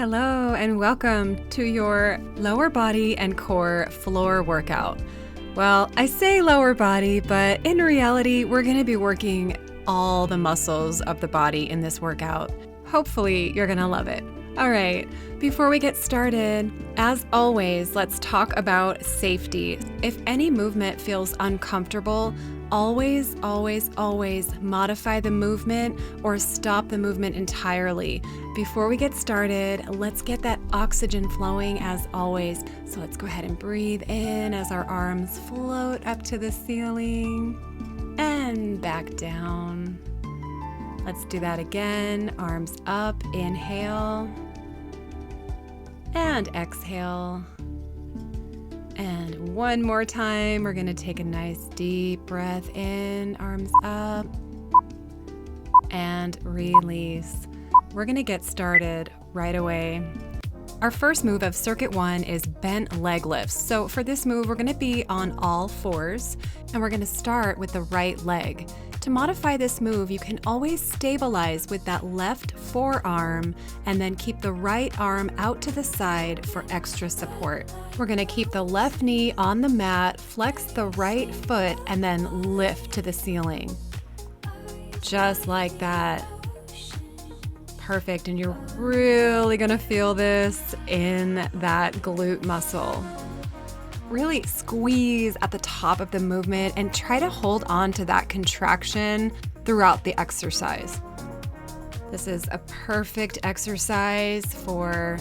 Hello and welcome to your lower body and core floor workout. Well, I say lower body, but in reality, we're going to be working all the muscles of the body in this workout. Hopefully, you're going to love it. All right, before we get started, as always, let's talk about safety. If any movement feels uncomfortable, always modify the movement or stop the movement entirely. Before we get started, let's get that oxygen flowing as always. So let's go ahead and breathe in as our arms float up to the ceiling and back down. Let's do that again. Arms up, inhale and exhale. And one more time, we're gonna take a nice deep breath in, arms up, and release. We're gonna get started right away. Our first move of circuit 1 is bent leg lifts. So for this move, we're gonna be on all fours, and we're gonna start with the right leg. To modify this move, you can always stabilize with that left forearm and then keep the right arm out to the side for extra support. We're gonna keep the left knee on the mat, flex the right foot, and then lift to the ceiling. Just like that. Perfect, and you're really gonna feel this in that glute muscle. Really squeeze at the top of the movement and try to hold on to that contraction throughout the exercise. This is a perfect exercise for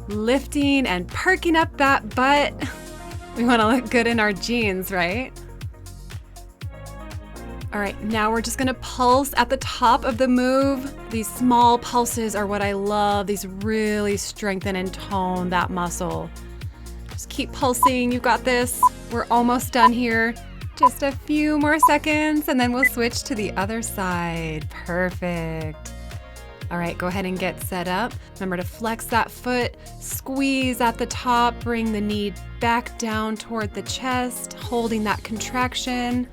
lifting and perking up that butt. We want to look good in our jeans, right? All right, now we're just gonna pulse at the top of the move. These small pulses are what I love. These really strengthen and tone that muscle. Just keep pulsing, you got this. We're almost done here. Just a few more seconds and then we'll switch to the other side. Perfect. All right, go ahead and get set up. Remember to flex that foot, squeeze at the top, bring the knee back down toward the chest, holding that contraction.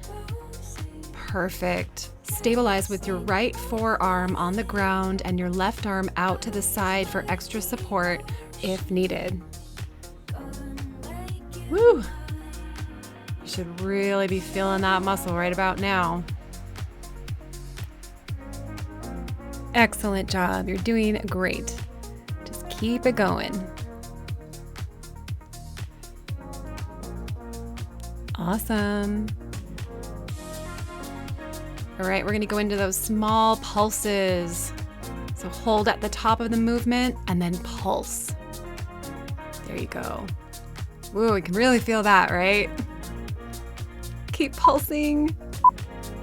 Perfect. Stabilize with your right forearm on the ground and your left arm out to the side for extra support if needed. Woo! You should really be feeling that muscle right about now. Excellent job. You're doing great. Just keep it going. Awesome. All right, we're going to go into those small pulses. So hold at the top of the movement and then pulse. There you go. Woo, we can really feel that, right? Keep pulsing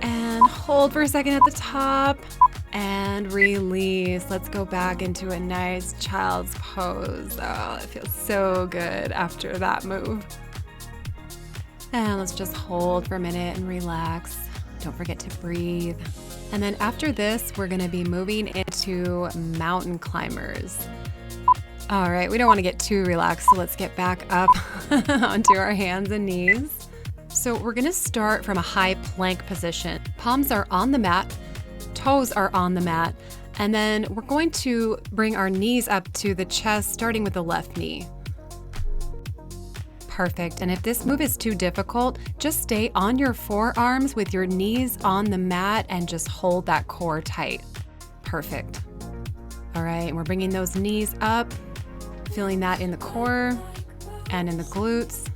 and hold for a second at the top and release. Let's go back into a nice child's pose. Oh, it feels so good after that move. And let's just hold for a minute and relax. Don't forget to breathe. And then after this, we're gonna be moving into mountain climbers. All right, we don't want to get too relaxed, so let's get back up onto our hands and knees. So we're going to start from a high plank position. Palms are on the mat, toes are on the mat, and then we're going to bring our knees up to the chest, starting with the left knee. Perfect, and if this move is too difficult, just stay on your forearms with your knees on the mat and just hold that core tight. Perfect. All right, and we're bringing those knees up. Feeling that in the core and in the glutes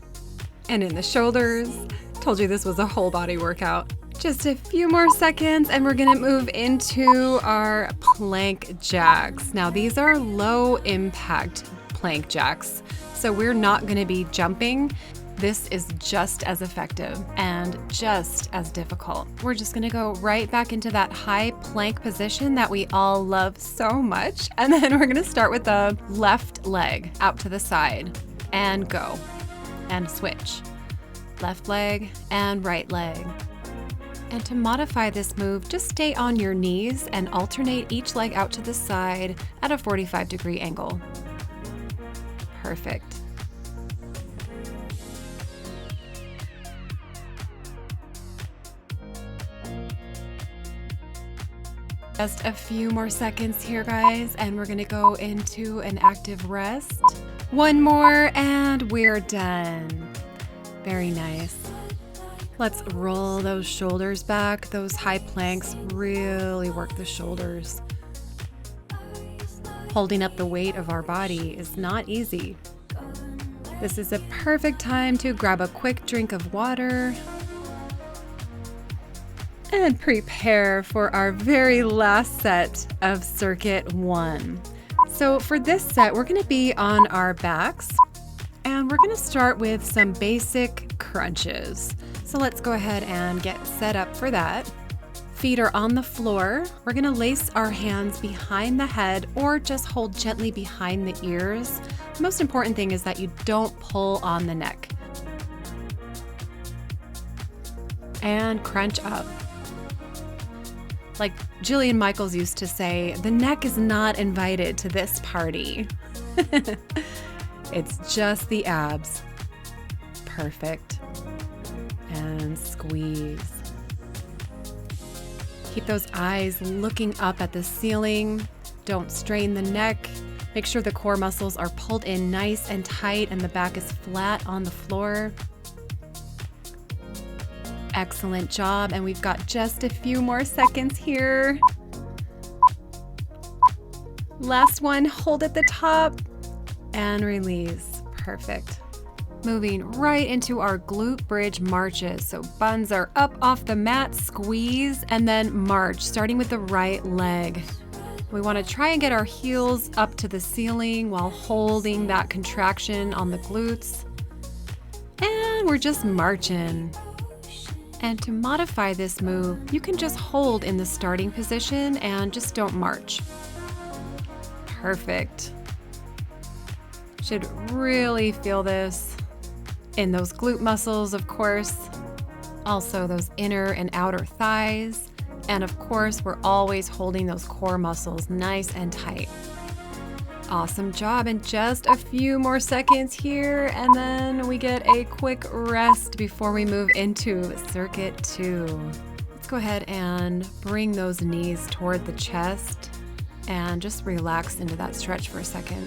and in the shoulders. Told you this was a whole body workout. Just a few more seconds and we're gonna move into our plank jacks. Now these are low impact plank jacks, so we're not gonna be jumping. This is just as effective and just as difficult. We're just gonna go right back into that high plank position that we all love so much. And then we're gonna start with the left leg out to the side and go and switch. Left leg and right leg. And to modify this move, just stay on your knees and alternate each leg out to the side at a 45-degree angle. Perfect. Just a few more seconds here, guys, and we're gonna go into an active rest. One more and we're done. Very nice. Let's roll those shoulders back. Those high planks really work the shoulders. Holding up the weight of our body is not easy. This is a perfect time to grab a quick drink of water and prepare for our very last set of Circuit 1. So for this set, we're gonna be on our backs and we're gonna start with some basic crunches. So let's go ahead and get set up for that. Feet are on the floor. We're gonna lace our hands behind the head or just hold gently behind the ears. The most important thing is that you don't pull on the neck. And crunch up. Like Jillian Michaels used to say, the neck is not invited to this party. It's just the abs. Perfect. And squeeze. Keep those eyes looking up at the ceiling. Don't strain the neck. Make sure the core muscles are pulled in nice and tight and the back is flat on the floor. Excellent job, and we've got just a few more seconds here. Last one, hold at the top and release. Perfect. Moving right into our glute bridge marches. So buns are up off the mat, squeeze, and then march, starting with the right leg. We want to try and get our heels up to the ceiling while holding that contraction on the glutes. And we're just marching. And to modify this move, you can just hold in the starting position and just don't march. Perfect. Should really feel this in those glute muscles, of course. Also those inner and outer thighs. And of course, we're always holding those core muscles nice and tight. Awesome job, and just a few more seconds here, and then we get a quick rest before we move into Circuit 2. Let's go ahead and bring those knees toward the chest and just relax into that stretch for a second.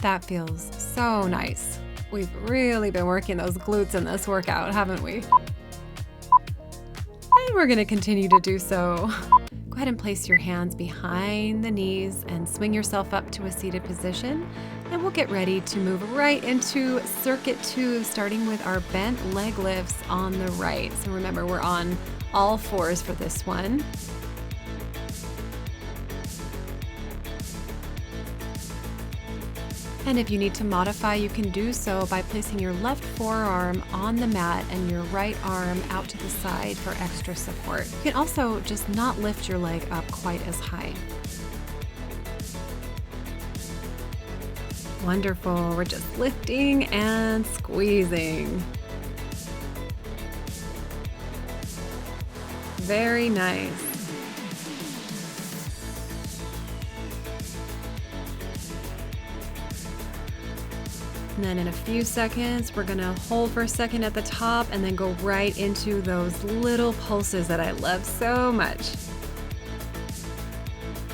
That feels so nice. We've really been working those glutes in this workout, haven't we? And we're gonna continue to do so. Go ahead and place your hands behind the knees and swing yourself up to a seated position. And we'll get ready to move right into Circuit 2, starting with our bent leg lifts on the right. So remember, we're on all fours for this one. And if you need to modify, you can do so by placing your left forearm on the mat and your right arm out to the side for extra support. You can also just not lift your leg up quite as high. Wonderful, we're just lifting and squeezing. Very nice. And then in a few seconds, we're gonna hold for a second at the top and then go right into those little pulses that I love so much.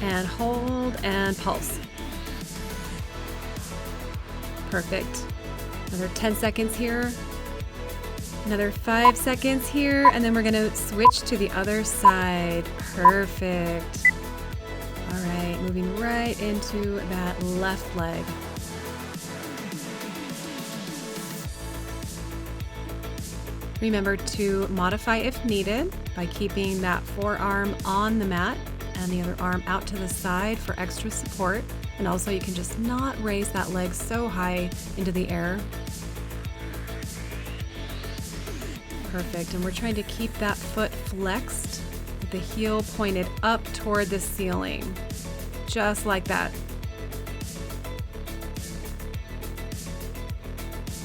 And hold and pulse. Perfect. Another 10 seconds here. Another 5 seconds here, and then we're gonna switch to the other side. Perfect. All right, moving right into that left leg. Remember to modify if needed by keeping that forearm on the mat and the other arm out to the side for extra support. And also you can just not raise that leg so high into the air. Perfect, and we're trying to keep that foot flexed with the heel pointed up toward the ceiling. Just like that.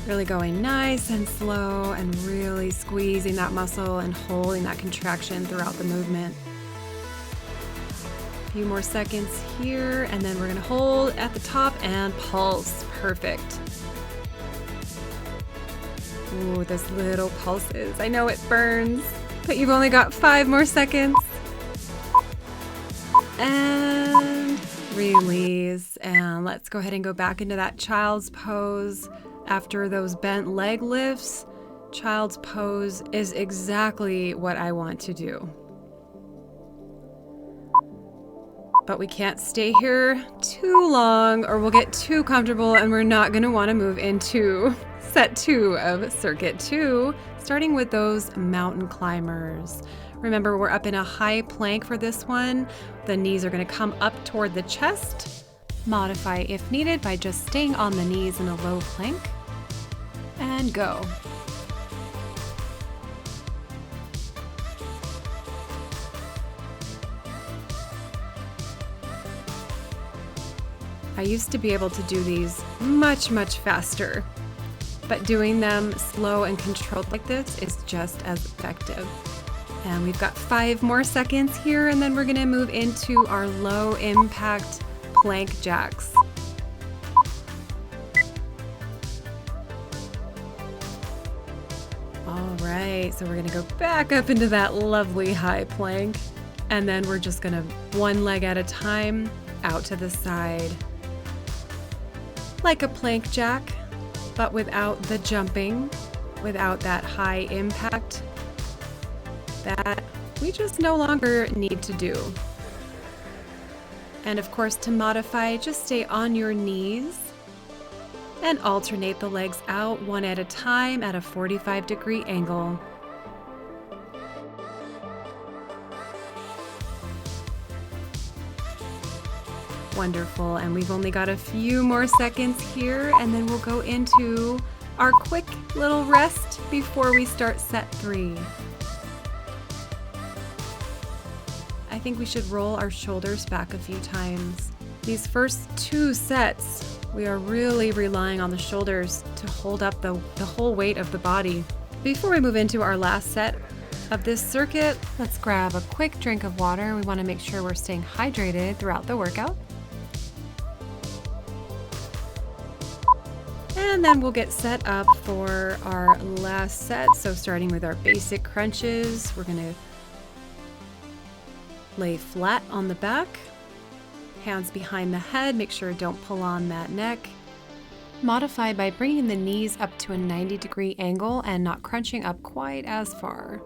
Really going nice and slow and really squeezing that muscle and holding that contraction throughout the movement. A few more seconds here, and then we're gonna hold at the top and pulse. Perfect. Ooh, those little pulses. I know it burns. but you've only got 5 more seconds. And release. And let's go ahead and go back into that child's pose. After those bent leg lifts, child's pose is exactly what I want to do. But we can't stay here too long or we'll get too comfortable and we're not going to want to move into set 2 of circuit 2, starting with those mountain climbers. Remember, we're up in a high plank for this one. The knees are going to come up toward the chest. Modify if needed by just staying on the knees in a low plank. And go. I used to be able to do these much faster, but doing them slow and controlled like this is just as effective. And we've got 5 more seconds here, and then we're gonna move into our low impact plank jacks. All right, so we're gonna go back up into that lovely high plank, and then we're just gonna one leg at a time out to the side. Like a plank jack, but without the jumping, without that high impact that we just no longer need to do. And of course, to modify, just stay on your knees and alternate the legs out one at a time at a 45-degree angle. Wonderful, and we've only got a few more seconds here, and then we'll go into our quick little rest before we start set 3. I think we should roll our shoulders back a few times. These first 2 sets, we are really relying on the shoulders to hold up the whole weight of the body. Before we move into our last set of this circuit, let's grab a quick drink of water. We want to make sure we're staying hydrated throughout the workout. And then we'll get set up for our last set. So starting with our basic crunches, we're going to lay flat on the back, hands behind the head, make sure don't pull on that neck. Modify by bringing the knees up to a 90-degree angle and not crunching up quite as far.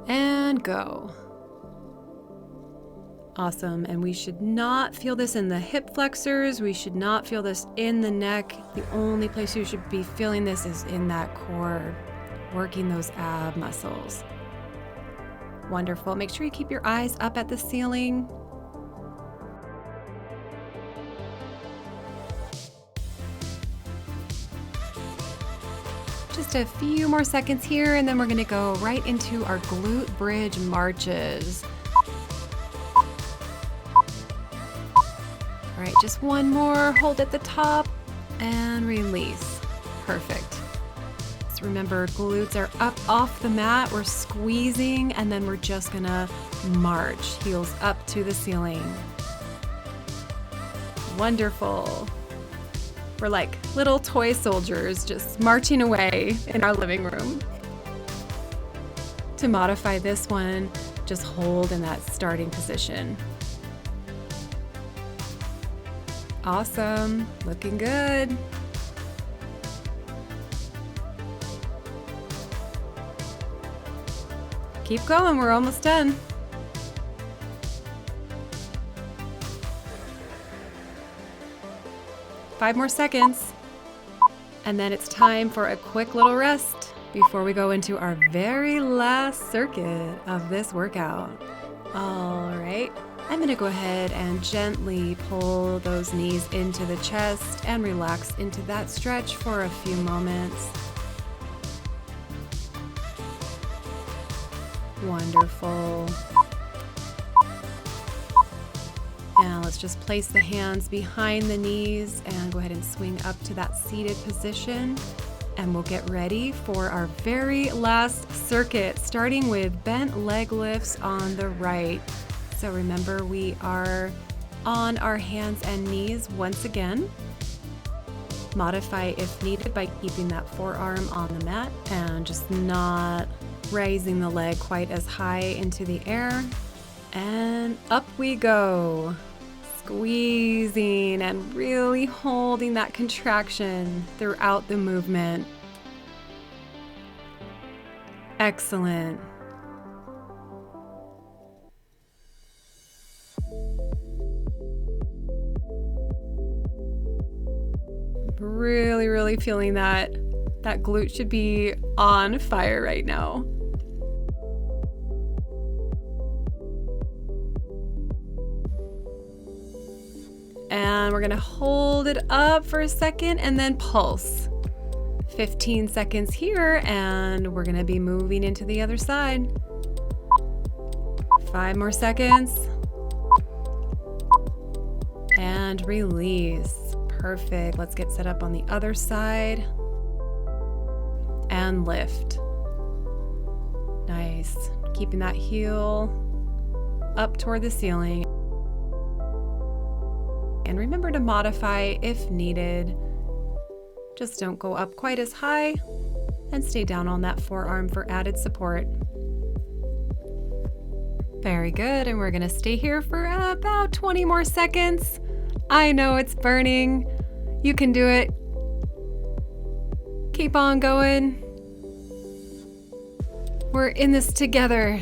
And go. Awesome, and we should not feel this in the hip flexors, we should not feel this in the neck. The only place you should be feeling this is in that core, working those ab muscles. Wonderful, make sure you keep your eyes up at the ceiling. Just a few more seconds here, and then we're gonna go right into our glute bridge marches. All right, just one more, hold at the top and release. Perfect. So remember, glutes are up off the mat, we're squeezing, and then we're just gonna march, heels up to the ceiling. Wonderful. We're like little toy soldiers just marching away in our living room. To modify this one, just hold in that starting position. Awesome, looking good. Keep going, we're almost done. Five more seconds. And then it's time for a quick little rest before we go into our very last circuit of this workout. All right. I'm going to go ahead and gently pull those knees into the chest and relax into that stretch for a few moments. Wonderful. And let's just place the hands behind the knees and go ahead and swing up to that seated position. And we'll get ready for our very last circuit, starting with bent leg lifts on the right. So remember, we are on our hands and knees once again. Modify if needed by keeping that forearm on the mat and just not raising the leg quite as high into the air. And up we go. Squeezing and really holding that contraction throughout the movement. Excellent. Really feeling that glute should be on fire right now. And we're gonna hold it up for a second and then pulse. 15 seconds here, and we're gonna be moving into the other side. 5 more seconds. And release. Perfect. Let's get set up on the other side. And lift. Nice. Keeping that heel up toward the ceiling. And remember to modify if needed. Just don't go up quite as high and stay down on that forearm for added support. Very good. And we're going to stay here for about 20 more seconds. I know it's burning. You can do it. Keep on going. We're in this together.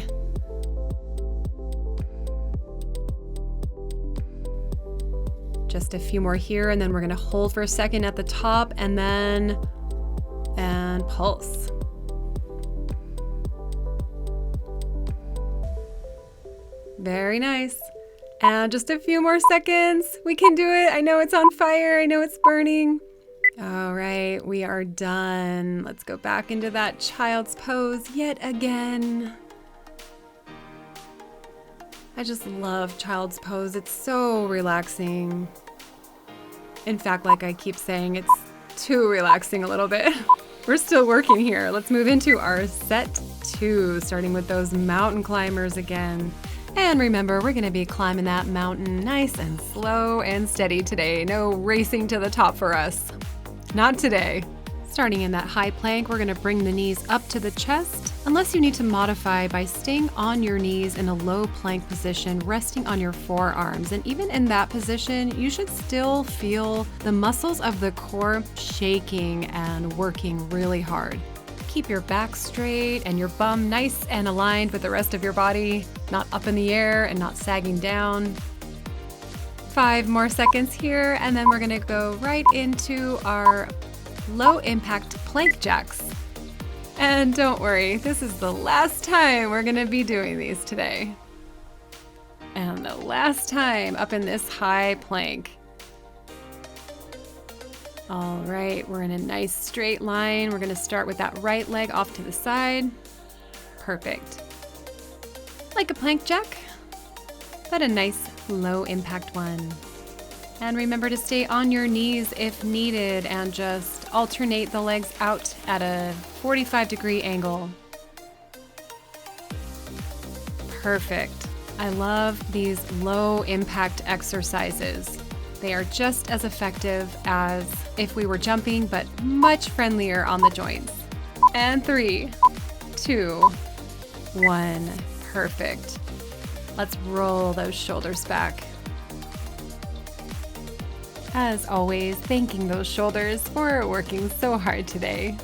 Just a few more here, and then we're gonna hold for a second at the top and pulse. Very nice. And just a few more seconds. We can do it. I know it's on fire. I know it's burning. All right, we are done. Let's go back into that child's pose yet again. I just love child's pose. It's so relaxing. In fact, like I keep saying, it's too relaxing a little bit. We're still working here. Let's move into our set 2, starting with those mountain climbers again. And remember, we're gonna be climbing that mountain nice and slow and steady today. No racing to the top for us. Not today. Starting in that high plank, we're gonna bring the knees up to the chest, unless you need to modify by staying on your knees in a low plank position, resting on your forearms. And even in that position, you should still feel the muscles of the core shaking and working really hard. Keep your back straight and your bum nice and aligned with the rest of your body, not up in the air and not sagging down. 5 more seconds here, and then we're gonna go right into our low impact plank jacks. And don't worry, this is the last time we're gonna be doing these today. And the last time up in this high plank. All right, we're in a nice straight line. We're gonna start with that right leg off to the side. Perfect. Like a plank jack, but a nice low impact one. And remember to stay on your knees if needed and just alternate the legs out at a 45-degree angle. Perfect. I love these low impact exercises. They are just as effective as if we were jumping, but much friendlier on the joints. And 3, 2, 1. Perfect. Let's roll those shoulders back. As always, thanking those shoulders for working so hard today.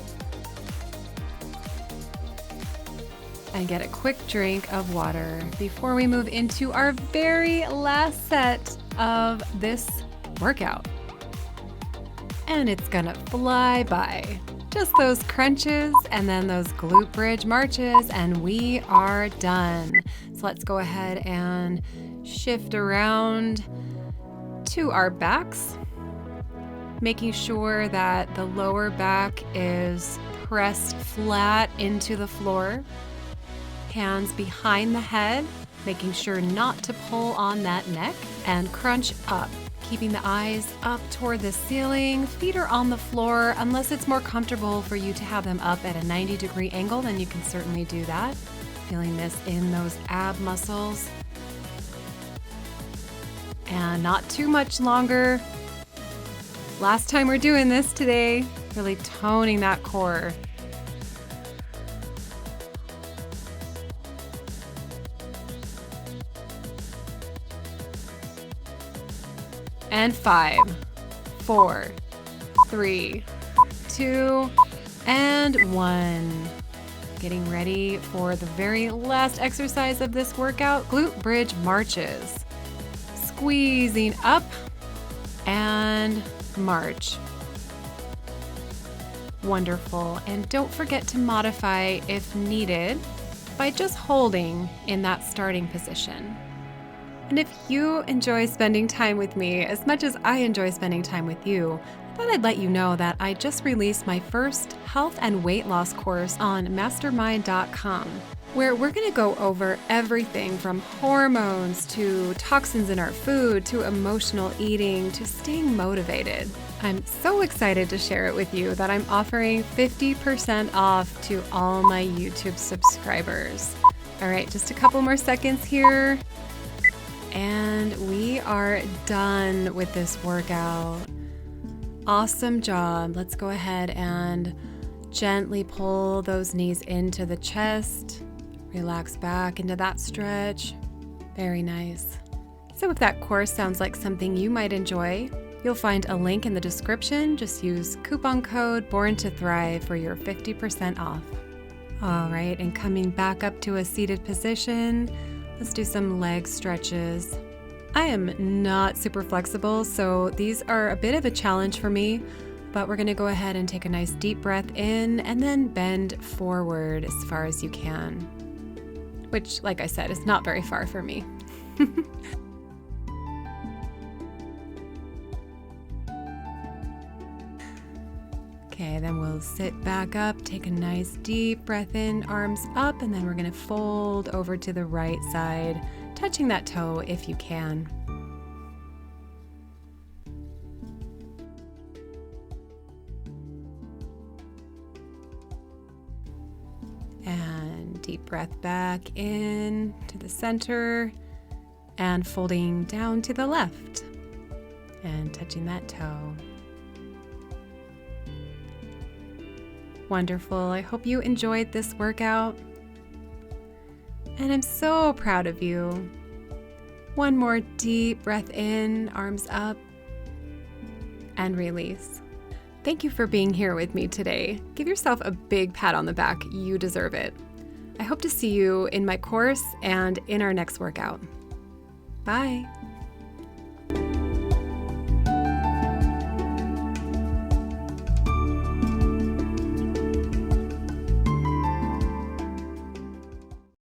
And get a quick drink of water before we move into our very last set of this workout. And it's gonna fly by. Just those crunches and then those glute bridge marches, and we are done. So let's go ahead and shift around to our backs, making sure that the lower back is pressed flat into the floor. Hands behind the head, making sure not to pull on that neck, and crunch up, keeping the eyes up toward the ceiling. Feet are on the floor. Unless it's more comfortable for you to have them up at a 90-degree angle, then you can certainly do that. Feeling this in those ab muscles. And not too much longer. Last time we're doing this today, really toning that core. And 5, 4, 3, 2, and 1. Getting ready for the very last exercise of this workout, glute bridge marches. Squeezing up and march. Wonderful. And don't forget to modify if needed by just holding in that starting position. And if you enjoy spending time with me as much as I enjoy spending time with you, I thought I'd let you know that I just released my first health and weight loss course on mastermind.com, where we're going to go over everything from hormones to toxins in our food to emotional eating to staying motivated. I'm so excited to share it with you that I'm offering 50% off to all my YouTube subscribers. All right, just a couple more seconds here. And we are done with this workout. Awesome job. Let's go ahead and gently pull those knees into the chest. Relax back into that stretch. Very nice. So if that course sounds like something you might enjoy, you'll find a link in the description. Just use coupon code BORN2THRIVE for your 50% off. All right, and coming back up to a seated position, let's do some leg stretches. I am not super flexible, so these are a bit of a challenge for me, but we're gonna go ahead and take a nice deep breath in and then bend forward as far as you can, which, like I said, is not very far for me. Okay, then we'll sit back up, take a nice deep breath in, arms up, and then we're gonna fold over to the right side, touching that toe if you can. And deep breath back in to the center and folding down to the left and touching that toe. Wonderful. I hope you enjoyed this workout. And I'm so proud of you. One more deep breath in, arms up, and release. Thank you for being here with me today. Give yourself a big pat on the back. You deserve it. I hope to see you in my course and in our next workout. Bye.